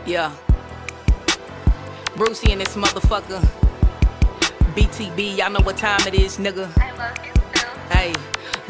Yeah. Brucey and this motherfucker. BTB, y'all know what time it is, nigga. Hey,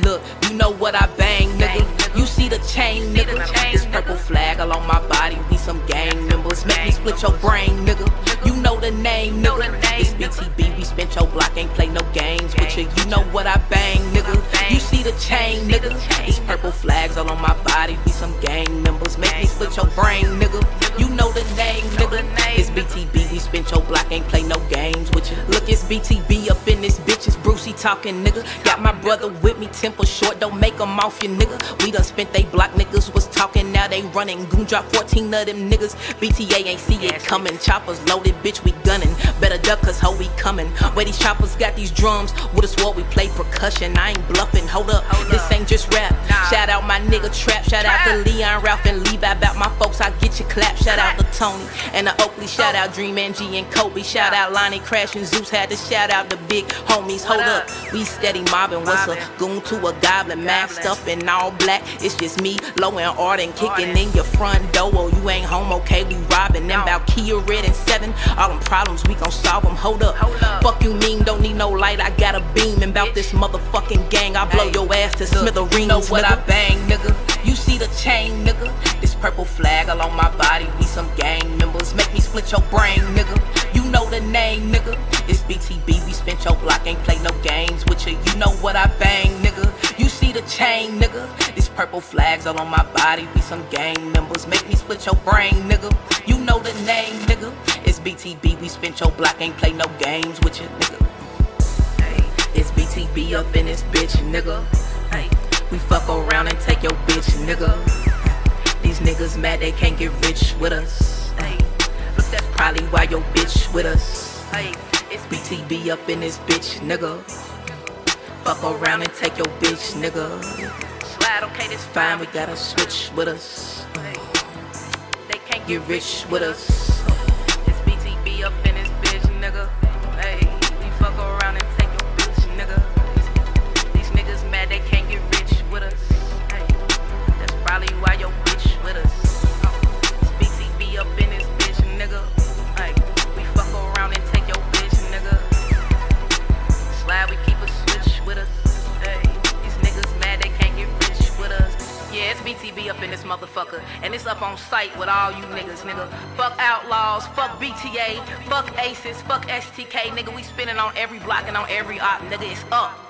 look, you know what I bang, nigga. You see the chain, nigga. This purple flag along my body, we some gang members. Make me split your brain, nigga. You know the name, nigga. It's BTB, we spent your block, ain't play no games with you. You know what I bang, nigga. You see the chain, nigga. These purple flags all on my body, we some gang members. Make me split your brain, nigga. You know the name, nigga. It's BTB, we spent your block, ain't play no games with you. Look, it's BTB up in this bitch, it's Brucey talking, nigga. Got my brother with me, temper short, don't make him off you, nigga. We done spent they block, niggas was talking, now they running. Goon drop 14 of them niggas. BTA ain't see it coming. Choppers loaded, bitch, we gunning. Better duck, cause ho, we coming. Where these choppers got these drums, with us what we play percussion. I ain't bluffing, hold up, this ain't just rap. Shout out my nigga Trap, shout out to Leon, Ralph, and Levi. About my folks, I get you clap. Shout out to Tony and the Oakley, shout out Dream and G and Kobe. Shout out Lonnie Crash and Zeus, had to shout out the big homies. Hold up, we steady mobbing. What's a goon to a goblin, masked up in all black? It's just me, low and Arden, kicking in your front door. Oh, you ain't home, okay, we robbing them. About Kia Red and 7, all them problems, we gon' solve them. Hold up, fuck you mean, don't need no light, I got a beam. And bout this motherfucking gang, I blow your ass to smithereens. You know what I bang, nigga. You see the chain, nigga. This purple flag along my body, we some gang members. Make me split your brain, nigga. You know the name, nigga. It's BTB, we spent your block, ain't play no games with you. You know what I bang, nigga. You see the chain, nigga. This purple flags all on my body, we some gang members. Make me split your brain, nigga. You know the name, nigga. It's BTB, we spent your block, ain't play no games with you, nigga. Hey, it's BTB up in this bitch, nigga. Hey, we fuck around and take your bitch, nigga. These niggas mad they can't get rich with us. Hey, look, that's probably why your bitch with us. Hey, it's BTB up in this bitch, nigga. Fuck around and take your bitch, nigga. Slide, okay, this fine, we gotta switch with us. They can't get rich with us. It's BTB up in this bitch, nigga. Hey, we fuck around and take your bitch, nigga. These niggas mad they can't get rich with us. Hey, that's probably why your bitch with us. It's BTB up in this bitch, nigga. Hey, we fuck around and take your bitch, nigga. Slide, we keep a switch with us. Hey, these niggas mad they can't get rich with us. Yeah, it's BTB up in this motherfucker, and it's up on site with all you niggas, nigga. Fuck Outlaws, fuck BTA, fuck Aces, fuck STK, nigga. We spinning on every block and on every op, nigga. It's up.